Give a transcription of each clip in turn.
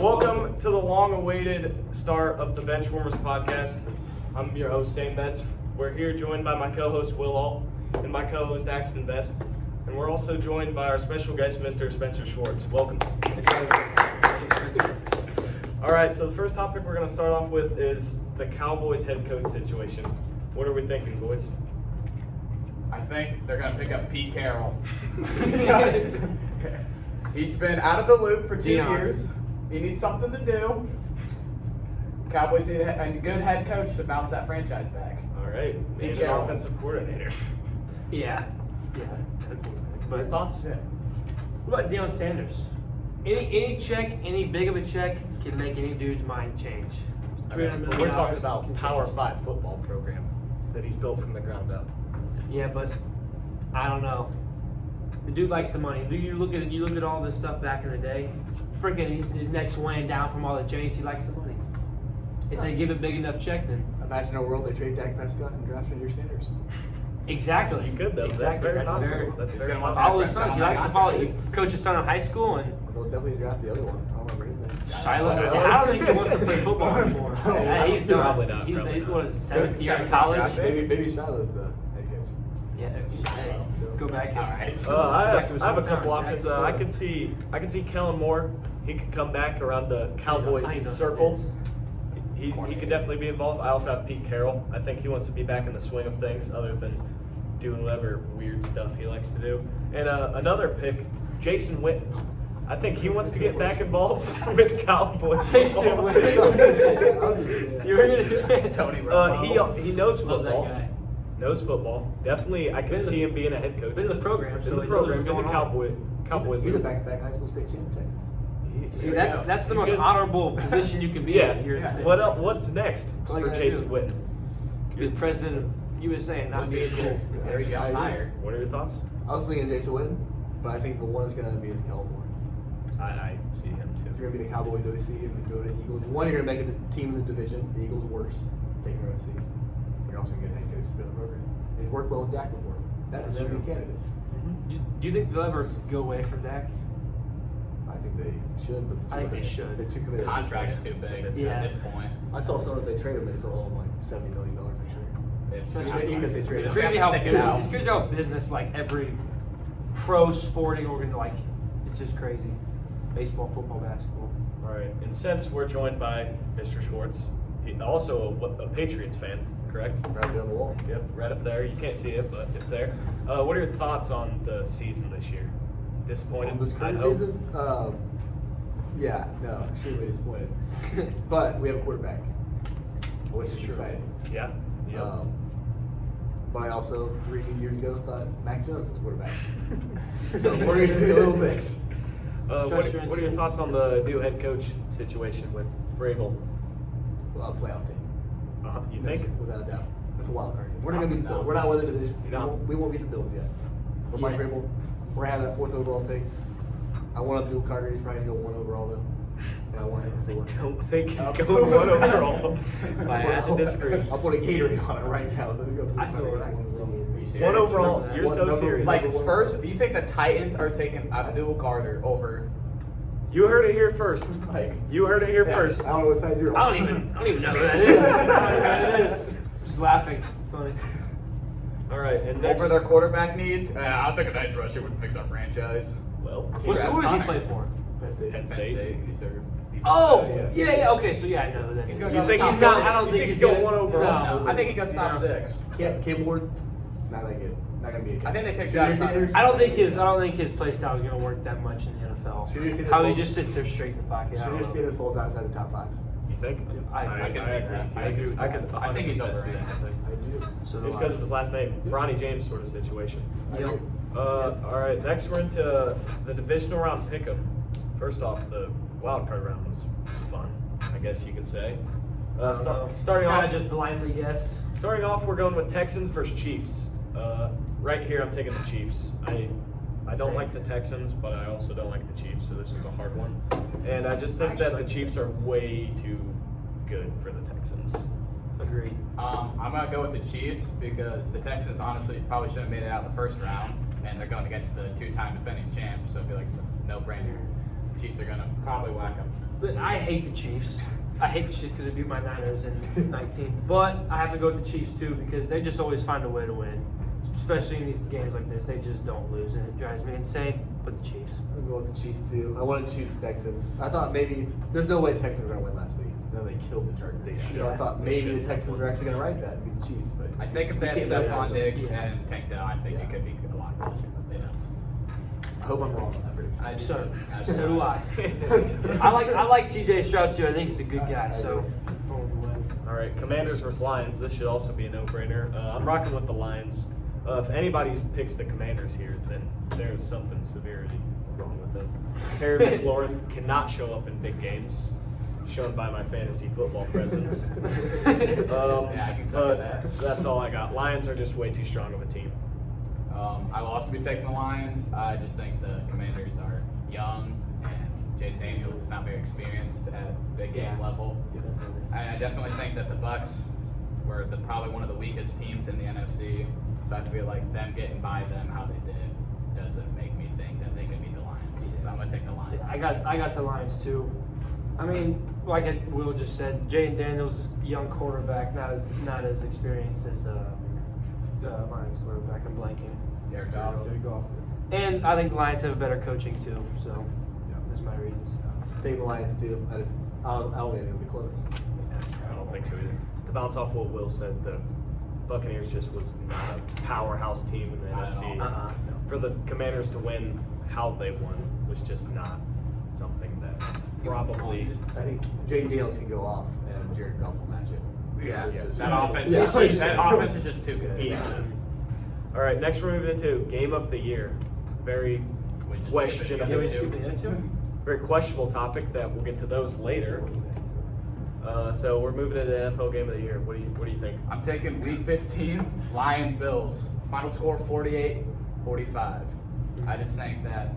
Welcome to the long-awaited start of the Benchwarmers podcast. I'm your host, Sam Betts. We're here joined by my co-host, Will All, and my co-host, Axton Best. And we're also joined by our special guest, Mr. Spencer Schwartz. Welcome. All right, so the first topic we're going to start off with is the Cowboys head coach situation. What are we thinking, boys? I think they're going to pick up Pete Carroll. He's been out of the loop for 2 years. He needs something to do. Cowboys need a good head coach to bounce that franchise back. All right, Pete and Carroll. an offensive coordinator. Yeah. Your thoughts? Yeah. What about Deion Sanders? Any check, any big of a check can make any dude's mind change. I mean, $300 million we're talking about can Power change. 5 football program that he's built from the ground up. Yeah, but I don't know. The dude likes the money. You look at all this stuff back in the day. Freaking his neck's weighing down from all the change. He likes the money. If they give a big enough check, then Imagine a world they trade Dak Prescott and draft Shedeur Sanders. exactly. You could though. Exactly. That's very possible. That's He's very gonna want possible. Follow his son. He likes to follow. He coach his son in high school and. They'll definitely draft the other one. I don't remember his name. Shiloh. I don't think he wants to play football anymore. He's done. Probably not, He's, probably he's not. what, his seventh year in Seventh college? draft pick. Maybe Shiloh's the head coach. Yeah. Hey, go back. All right. I have a couple options. I can see Kellen Moore. He could come back around the Cowboys circle. He could definitely be involved. I also have Pete Carroll. I think he wants to be back in the swing of things, other than doing whatever weird stuff he likes to do. And another pick, Jason Witten. I think he wants to get back involved with Cowboys. Jason football. Witten. You were gonna say Tony Romo. He knows Love that football. guy. Knows football. Definitely, I could see him being a head coach. Been in the program, so In the he knows program, what's been going the on. Cowboy. He's a back-to-back high school state champ in Texas. See, There we that's go. the He's most good. honorable position you can be Yeah. in if you're in the state. What else? What's next all you for gotta Jason do. Witten? Be the president of USA and not Would be be a school. There you go. I agree. Higher. What are your thoughts? I was thinking Jason Witten, but I think the one that's going to be is Kellen Moore. I see him If too. you're going to be the Cowboys OC and go to the Eagles, one, you're going to make a team in the division. The Eagles worse. Take your OC. You're also going to get a head coach to build the program. He's worked well with Dak before. That is That's a true. good candidate. Do you think they'll ever go away from Dak? I think they should, but it's too I think they late. should. They're too committed. Contract's too big Yeah. at this point. I saw some if they trade him, they still owe him like $70 million next year. Even if they trade It's him. crazy gotta how stick it business, out. it's crazy how business, like every pro sporting organ, like it's just crazy. Baseball, football, basketball. All right. And since we're joined by Mr. Schwartz, he also a Patriots fan, correct? Right there on the wall. Yep, right up there. You can't see it, but it's there. What are your thoughts on the season this year? Disappointed? On this I current hope. season, yeah, no, extremely disappointed. But we have a quarterback, which is Sure. exciting. Yeah. Yep. But I also 3 years ago thought Mac Jones was quarterback. So we're going to see a little bit. What are your thoughts on the new head coach situation with Vrabel? Playoff team. You think? Without a doubt. That's a wild card. We're not going to beat the No. Bills. We're not winning the division. No. We won't beat the Bills yet. But Mike Yeah. Vrabel, we're having that 4th overall pick. I want Abdul Carter. He's probably going to go 1 overall though. And I want him I 4. don't think he's going 1 overall. I have to disagree. I'll put a Gatorade on it right now. Let me go I still Carter. like Are you serious? 1 overall. You're so Number- serious. Like first, you think the Titans are taking Abdul Carter over? You heard it here first. Like, You heard it here yeah, first. I don't know what side you're on. I don't even know who that is. I don't know who that is. Just laughing. It's funny. All right, and next. Over their quarterback needs? I don't think an edge rusher would fix our franchise. Well, What school does he Hunter. play for? Penn State. Penn Penn State. State. He's their defensive Oh, guy, yeah. Okay, so yeah, I know who that He's is. gonna You go think top he's six. going? I don't You think think he's he's going good. 1 overall? No. I think he goes top No. 6. Cam Ward, not that good. Not gonna be a I think they take Shedeur Josh Sanders. I don't think his play style is gonna work that much in the NFL. Shedeur Sanders How he falls- just sits there straight in the pocket. I don't Shedeur know. Sanders falls outside the top 5. You think? I can see that. I agree with I that. could. I think he's 100% see overrated. that, I think. I do. So Just do because I. of his last name, Bronny James sort of situation. Yep. All right, next we're into the divisional round pick'em. First off, the wild card round was fun, I guess you could say. Starting Kinda off, just blindly guessed. we're going with Texans versus Chiefs. Right here, I'm taking the Chiefs. I don't like the Texans, but I also don't like the Chiefs, so this is a hard one. And I just think that the Chiefs are way too good for the Texans. Agreed. I'm gonna go with the Chiefs because the Texans honestly probably should have made it out in the first round, and they're going against the 2-time defending champs, so I feel like it's a no-brainer. Chiefs are gonna probably whack them. I hate the Chiefs. I hate the Chiefs because they beat my Niners in 19. But I have to go with the Chiefs too because they just always find a way to win. Especially in these games like this, they just don't lose, and it drives me insane. But the Chiefs. I'm going with the Chiefs too. I wanted to choose the Texans. I thought maybe there's no way the Texans were going to win last week. Then they killed the Chargers. So I thought maybe the Texans were actually going to write that and beat the Chiefs. But I think if they had you can't Stephon do Diggs that. and Tank Dell, I think it could be a lot closer, but they don't. I hope I'm wrong on that prediction. I do So, too. so do I. I like CJ Stroud too. I think he's a good guy. I So. agree. All right, Commanders versus Lions. This should also be a no-brainer. I'm rocking with the Lions. If anybody picks the Commanders here, then there's something severely wrong with them. Terry McLaurin cannot show up in big games, shown by my fantasy football presence. Yeah, I can tell you but that. That's all I got. Lions are just way too strong of a team. I will also be taking the Lions. I just think the Commanders are young, and Jaden Daniels is not very experienced at big game level. And I definitely think that the Bucks were probably one of the weakest teams in the NFC. So I feel like them getting by them how they did doesn't make me think that they can beat the Lions. So I'm gonna take the Lions. I got the Lions too. I mean, like Will just said, Jaden Daniels, young quarterback, not as experienced as Lions quarterback. I'm blanking. Jared Goff. And I think the Lions have better coaching too. So there's my reasons. Take the Lions too. I don't think it'll be close. I don't think so either. To bounce off what Will said, the Buccaneers just was not a powerhouse team in the Not at NFC. all. For the Commanders to win how they won was just not something that probably. I think Jaden Daniels can go off and Jared Goff will match it. Yeah, Yes. that offense. Yeah. That offense is just too good. Easy. All right, next we're moving into game of the year. Very We just questionable. Yeah, we skip the other two? Very questionable topic that we'll get to those later. So we're moving into the NFL game of the year. What do you think? I'm taking week 15, Lions Bills. Final score 48-45. I just think that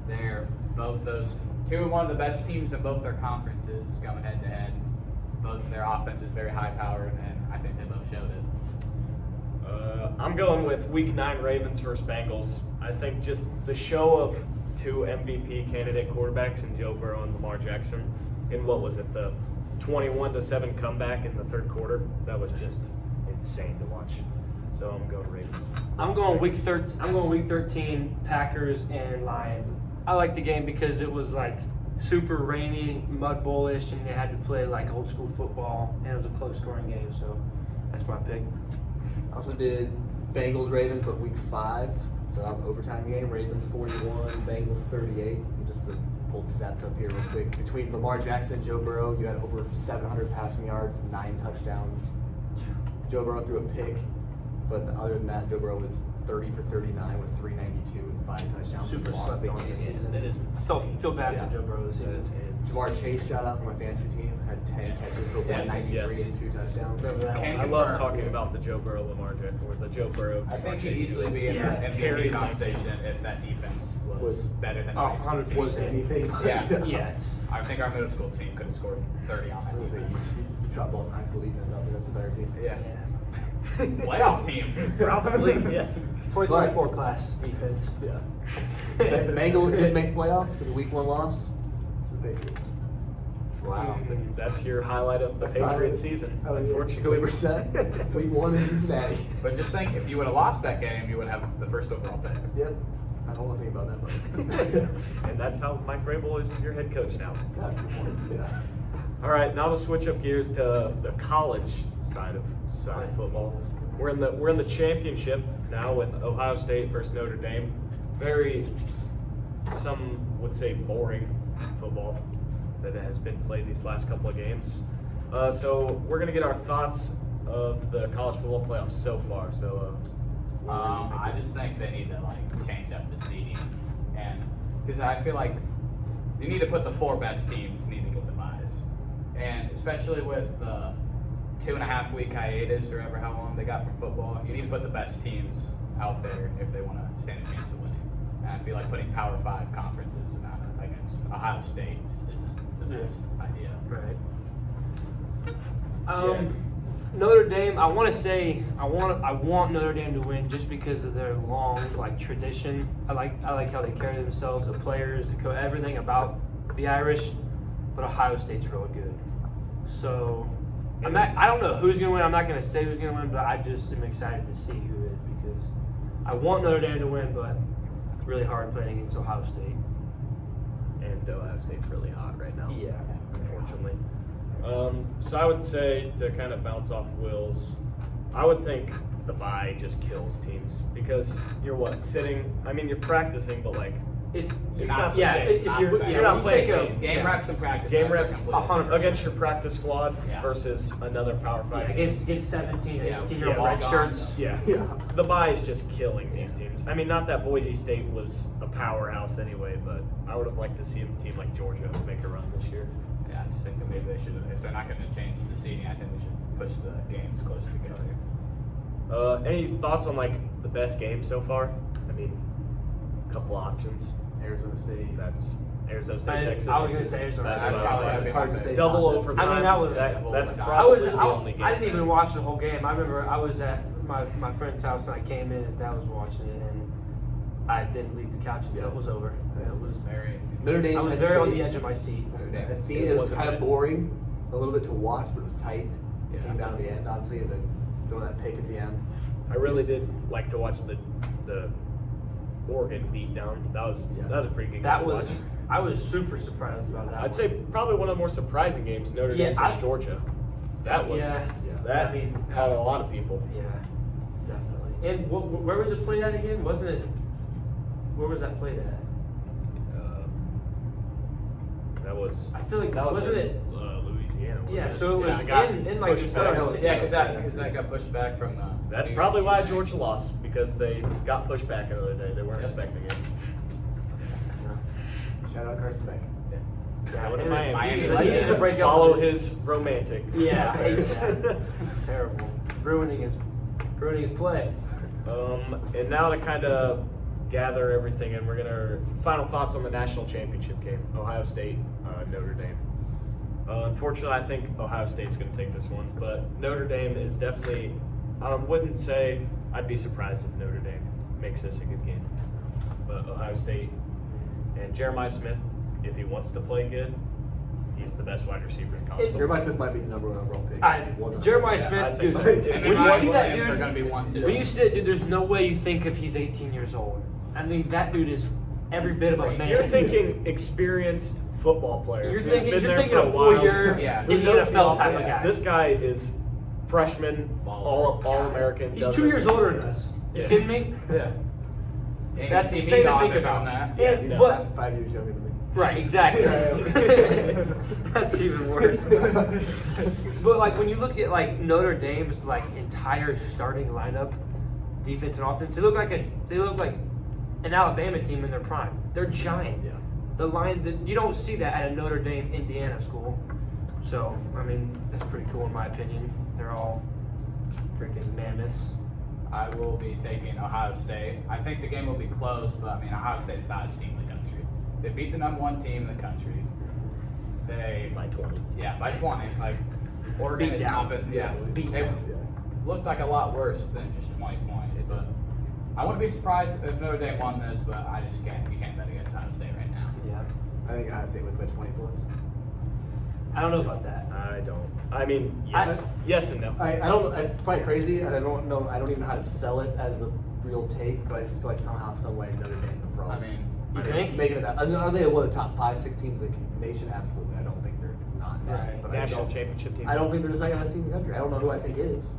they're both those two of one of the best teams in both their conferences going head to head. Both of their offense is very high powered, and I think they both showed it. I'm going with Week 9 Ravens versus Bengals. I think just the show of two MVP candidate quarterbacks in Joe Burrow and Lamar Jackson in what was it, the 21-7 comeback in the third quarter? That was just insane to watch. So I'm going Ravens. I'm going week 13. I'm going week 13. Packers and Lions. I like the game because it was like super rainy, mud bowl-ish, and they had to play like old school football, and it was a close scoring game. So that's my pick. I also did Bengals Ravens, but week 5, so that was an overtime game. Ravens 41, Bengals 38. And just to pull the stats up here real quick, between Lamar Jackson and Joe Burrow, you had over 700 passing yards, 9 touchdowns. Joe Burrow threw a pick, but other than that, Joe Burrow was 30 for 39 with 392 and 5 touchdowns. Super Lost slept the on game. this season. It is Feel bad Yeah. for Joe Burrow this That is season. Jamar Chase shout out for my fantasy team, had 10 Yes. catches for Yes, 193 yes. and 2 touchdowns. Remember that Can't one. I love confirm. talking about the Joe Burrow Lamar Jackson or the Joe Burrow. I think he'd Chase easily duo. be in Yeah, the MVP carried my conversation if that defense was Was- better than Oh, high school 100%. team. Was anything? Yeah. Yes. I think our middle school team could have scored 30 on I that was like, defense. you drop ball in high school defense, I think that's a better team. Yeah. Playoff team. Probably, yes. 2024 class defense. Yeah. Bengals did make the playoffs because of week 1 loss to the Patriots. Wow. And that's your highlight of the Patriots season, Jacoby unfortunately. Brissett, week 1 in Cincinnati. But just think, if you would have lost that game, you would have the first overall pick. Yep. I don't want to think about that, but. And that's how Mike Vrabel is your head coach now. That's a good point. Yeah. All right, now we'll switch up gears to the college side of football. We're in the championship now with Ohio State versus Notre Dame. Very, some would say, boring football that has been played these last couple of games. So we're gonna get our thoughts of the college football playoffs so far. So, what do you think? I just think they need to change up the seeding, and because I feel like you need to put the 4 best teams need to get the buys, and especially with the 2.5 week hiatus or ever how long they got from football, you need to put the best teams out there if they want to stand a chance of winning. And I feel like putting Power 5 conferences against Ohio State just isn't the best idea. Right. Notre Dame. I want to say I want Notre Dame to win just because of their long tradition. I like how they carry themselves, the players, the everything about the Irish. but Ohio State's really good. So I don't know who's gonna win. I'm not gonna say who's gonna win, but I just am excited to see who is because I want Notre Dame to win, but really hard playing against Ohio State. And Ohio State's really hot right now. Yeah. Unfortunately. So I would say to kind of bounce off Will's, I would think the bye just kills teams because you're sitting. I mean, you're practicing, but like It's not the same. You're not playing game. Game reps and practice. Game reps reps are completely 100%. against your practice squad Yeah. versus another Power 5 team. Against 17 and 18-year-old Yeah, red walk-ons. shirts. Yeah. Yeah. The bye is just killing these teams. I mean, not that Boise State was a powerhouse anyway, but I would have liked to see a team like Georgia make a run this year. Yeah, I just think that maybe they should, if they're not going to change the seeding, I think they should push the games closer together. Any thoughts on like the best game so far? I mean, a couple options. Arizona State. That's Arizona State, Texas. I was gonna say Arizona That's State. what I was That's saying. It's hard to say. Double not. overtime. I mean, that was- that's I probably I the only game. didn't even watch the whole game. I remember I was at my friend's house and I came in. His dad was watching it, and I didn't leave the couch until it was over. And it was Very. Notre Dame. I was Penn very on State. the edge of my seat. I'd seen it. It was wasn't kind of bad. boring, a little bit to watch, but it was tight. It Yeah. came down to the end, obviously, and then throwing that pick at the end. I really did like to watch the Oregon beat down. That was a pretty good That game to was watch. I was super surprised about that. I'd say probably one of the more surprising games, Notre Dame Yeah, versus Georgia. That was Yeah. that I mean, caught a lot of people. Yeah, definitely. And where was it played at again? Wasn't it? Where was that played at? That was I feel like that was wasn't in, it? Louisiana. Wasn't Yeah, it? so it was it got in like pushed the back. southern- Yeah, because that got pushed back from the. That's probably why Georgia lost, because they got pushed back another day. They weren't Yep. expecting it. Shout out Carson Beck. Yeah, what and am I? Miami he legend. needs to break up Follow with his romantic. Yeah, I hate affairs. that. Terrible. Ruining his play. And now to kind of gather everything, and we're gonna final thoughts on the national championship game, Ohio State, Notre Dame. Unfortunately, I think Ohio State's gonna take this one, but Notre Dame is definitely. I wouldn't say I'd be surprised if Notre Dame makes this a good game, but Ohio State and Jeremiah Smith, if he wants to play good, he's the best wide receiver in college football. Jeremiah Smith might be the number one overall pick. Wasn't Jeremiah yeah, Smith, I think dude. so. And When then you Ryan see that Williams dude- are going to be one too. When you see that dude, there's no way you think if he's 18 years old. I mean, that dude is every bit of a man. You're thinking experienced football player. You're who's thinking- been you're there thinking for a a while. four-year Yeah. Who in the knows NFL type offense. of guy. This guy is freshman, all American. He's 2 years older than us. You Yes. kidding me? Yeah. That's see me insane to gone think there about. on that. Yeah, Yeah. but 5 years younger than me. right, exactly. That's even worse. But like when you look at like Notre Dame's like entire starting lineup, defense and offense, they look like an Alabama team in their prime. They're giant. Yeah. You don't see that at a Notre Dame Indiana school. So I mean that's pretty cool in my opinion. They're all freaking mammoths. I will be taking Ohio State. I think the game will be close, but I mean, Ohio State's not a team in the country. They beat the number one team in the country. They By 20. Yeah, by 20. Like Oregon Beat is down. not been. Yeah, Beat it down. looked like a lot worse than just 20 points. But I wouldn't be surprised if Notre Dame won this, but I just can't. You can't bet against Ohio State right now. Yeah. I think Ohio State was by 20 plus. I don't know about that. I don't. I mean, yes and no. I don't. I find it crazy, and I don't know. I don't even know how to sell it as a real take, but I just feel like somehow, some way, Notre Dame's a fraud. I mean, You think? Making it that. Are they one of the top 5-6 teams in the nation? Absolutely. I don't think they're not that. Right. But National championship team. I don't think they're the second best team in the country. I don't know who I think is.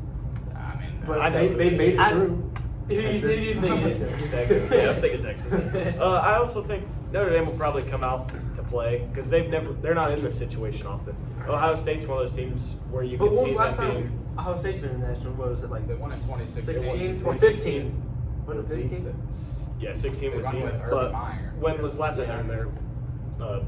I mean, But I know they who made it it is. through. Who do you think it is? Texas. Yeah, I'm thinking Texas. I also think Notre Dame will probably come out to play because they're not in this situation often. Ohio State's one of those teams where you But can when see was the last them time being. Ohio State's been in the national? What was it like? They won in 2016. 16 or 16. 15? Was it 15? Yeah, 16 They was won he. with Urban But Meyer. when was last time Yeah. they were there?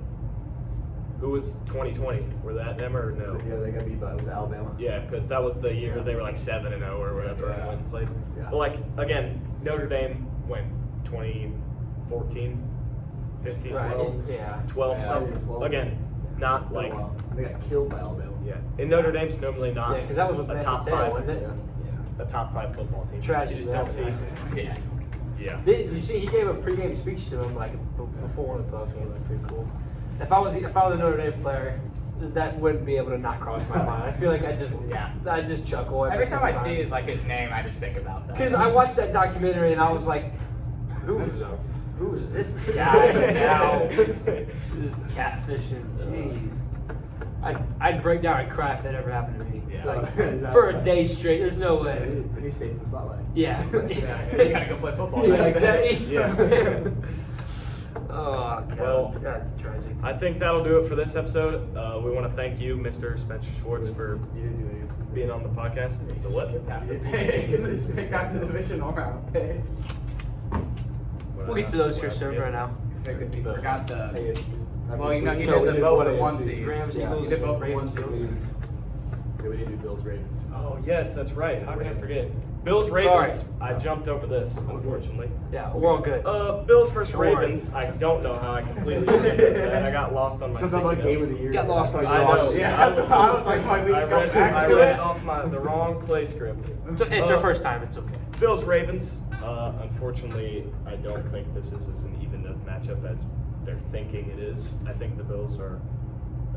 Who was 2020? Were that them or no? So, yeah, they got beat by with Alabama. Yeah, because that was the year Yeah. they were like 7-0 or whatever Yeah. and went and played. Yeah. But like again, Notre Dame went 2014, 15, Right, 12, yeah. 12 Yeah, something. 12. Again, not It's been a like while. They got killed by Alabama. yeah. And Notre Dame's normally not Yeah, because that was with a Matt top Patel, 5, wasn't it? Yeah. a top 5 football team. Tragedy You just don't see. yeah. Yeah. Did you see he gave a pregame speech to him like before one of the playoff games? Like pretty cool. If I was a Notre Dame player, that wouldn't be able to not cross my mind. I feel like I just chuckle Every time I see it. like his name, I just think about that. Because I watched that documentary and I was like, who is this guy now? This is catfishing. Jeez. I'd break down and cry if that ever happened to me. Yeah. Like, for a day straight. There's no way. And he stayed in the spotlight. Yeah. You gotta go play football. Yeah, next day. exactly. Yeah. Oh, God. Well, That's tragic. I think that'll do it for this episode. We want to thank you, Mr. Spencer Schwartz, for You didn't do anything. being on the podcast. The what? Half the picks. Just pick out the divisional round picks. We'll get to those here soon right now. He forgot the. Hey, Well, you know, he no, did we the both one the one AFC. seeds. Rams, Yeah. Eagles, He did both the Ravens, one Bills. seeds. Yeah, we didn't do Bills Ravens. Oh, yes, that's right. How can I forget? Bills Ravens. I jumped over this, unfortunately. Yeah, we're all good. Bills versus Don't worry. Ravens. I don't know how I completely skipped that. I got lost on my Something about sticky game note. of the year. Got lost on I know. sauce. Yeah, that's what I was like, we I just go read, back I to read it. off the wrong play script. It's our first time. It's okay. Bills Ravens. Unfortunately, I don't think this is as an even enough matchup as they're thinking it is. I think the Bills are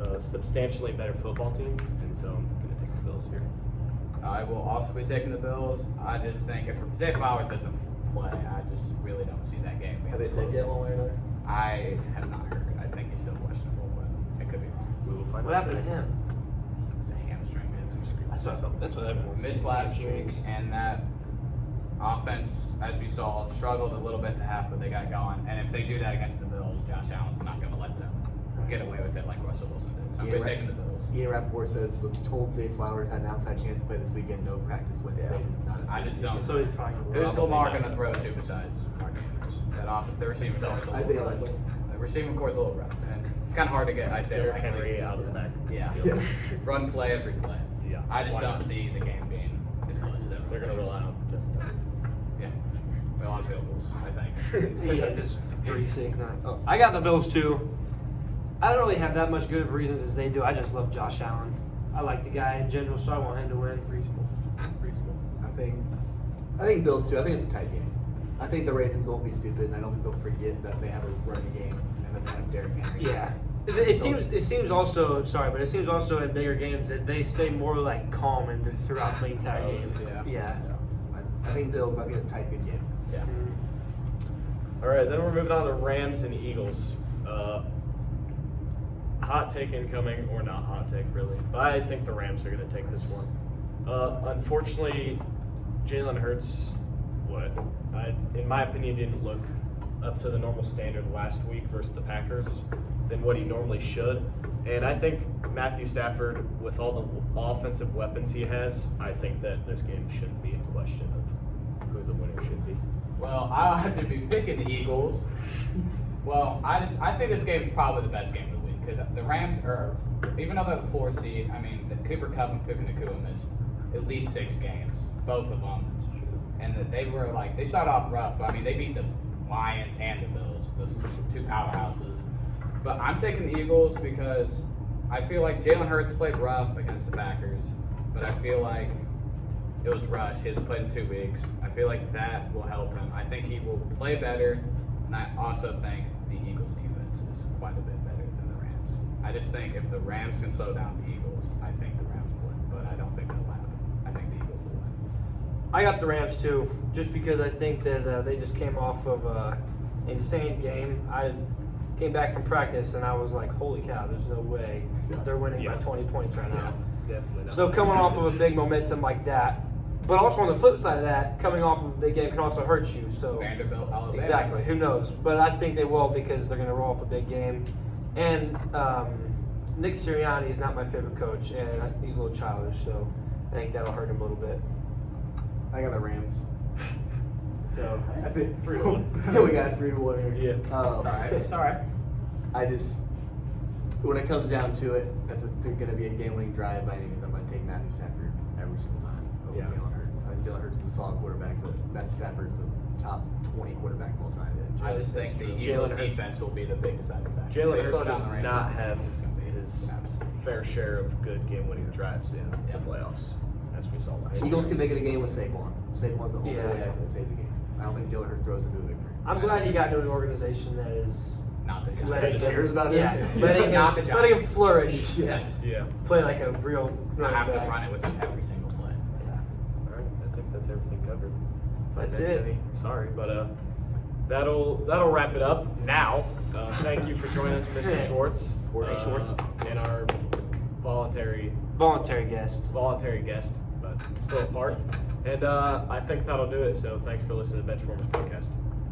a substantially better football team, and so I'm going to take the Bills here. I will also be taking the Bills. I just think if Zay Flowers doesn't play, I just really don't see that game being Have they as said close. yet one way or another? I have not heard. I think he's still questionable, but it could be wrong. We will find What out happened to soon. him? It's a hamstring. That's what everyone Missed last week, and that offense, as we saw, struggled a little bit to half, but they got going. And if they do that against the Bills, Josh Allen's not going to let them get away with it like Russell Wilson did. So I'm Yeah, taking the Bills. Ian Rappaport said was told Zay Flowers had an outside chance to play this weekend. No practice with it. Yeah. I just don't. So he's probably Who's Lamar going to throw to besides Mark Andrews? That often the receiving core is a Isaiah little rough. Likely. The receiving core is a little rough, and it's kind of hard to get Isaiah Derrick Likely. Henry out of the back. Yeah. Yeah. Run play every play. Yeah. I just Why don't not? see the game being as close as everyone They're going to thinks. rely on Justin. Yeah. A lot of field goals, I think. Yeah, just 3-6. Oh, I got the Bills too. I don't really have that much good of reasons as they do. I just love Josh Allen. I like the guy in general, so I want him to win. Reasonable. I think Bills too. I think it's a tight game. I think the Ravens won't be stupid, and I don't think they'll forget that they have a running game and that they have Derrick Henry. Yeah. It seems also in bigger games that they stay more like calm and throughout the entire game. Yeah. Yeah. I think Bills, but I think it's a tight, good game. Yeah. All right, then we're moving on to Rams and Eagles. Hot take incoming, or not hot take really, but I think the Rams are going to take this one. Unfortunately, Jalen Hurts, in my opinion, didn't look up to the normal standard last week versus the Packers than what he normally should. And I think Matthew Stafford, with all the offensive weapons he has, I think that this game shouldn't be in question of who the winner should be. Well, I'll have to be picking the Eagles. Well, I think this game is probably the best game of the week because the Rams are, even though they're the 4th seed, I mean, the Cooper Kupp and Puka Nacua missed at least 6 games, both of them, and that they started off rough, but I mean, they beat the Lions and the Bills, those 2 powerhouses. But I'm taking the Eagles because I feel like Jalen Hurts played rough against the Packers, but I feel like it was rushed. He hasn't played in 2 weeks. I feel like that will help him. I think he will play better, and I also think the Eagles' defense is quite a bit better than the Rams. I just think if the Rams can slow down the Eagles, I think the Rams will win, but I don't think that'll happen. I think the Eagles will win. I got the Rams too, just because I think that they just came off of an insane game. I came back from practice and I was like, holy cow, there's no way they're winning by 20 points right now. Definitely not. So coming off of a big momentum like that, but also on the flip side of that, coming off of a big game can also hurt you. So Vanderbilt, Alabama. exactly, who knows? But I think they will because they're going to roll off a big game. And Nick Sirianni is not my favorite coach, and he's a little childish, so I think that'll hurt him a little bit. I got the Rams. So I think 3-1. we got 3-1 here. Yeah. It's all right. I just, when it comes down to it, if it's going to be a game-winning drive by any means, I'm going to take Matthew Stafford every single time over Yeah. Jalen Hurts. I think Jalen Hurts is a solid quarterback, but Matthew Stafford's a top 20 quarterback of all time. I just think the Eagles' defense will be the big deciding factor. Jalen If they slow Hurts down does the Rams' not offense, have it's gonna be his snaps. fair share of good game-winning drives in the playoffs, as we saw last year. Eagles can make it a game with Saquon. Saquon's the only Yeah. way I can save the game. I don't think Jalen Hurts throws into a victory. I'm glad he got into an organization that is not the Giants. Let He cares about him. Yeah, letting Not the him, letting him Giants. flourish. Yes. Yeah. Play like a real I have to running back. run it with him every single play. All right, I think that's everything covered. If I That's missed it. any, sorry, but that'll wrap it up. Now, thank you for joining us, Mr. Schwartz. Hey, Schwartz. And our voluntary Voluntary guest. but still a part. And I think that'll do it. So thanks for listening to Benchwarmers Podcast.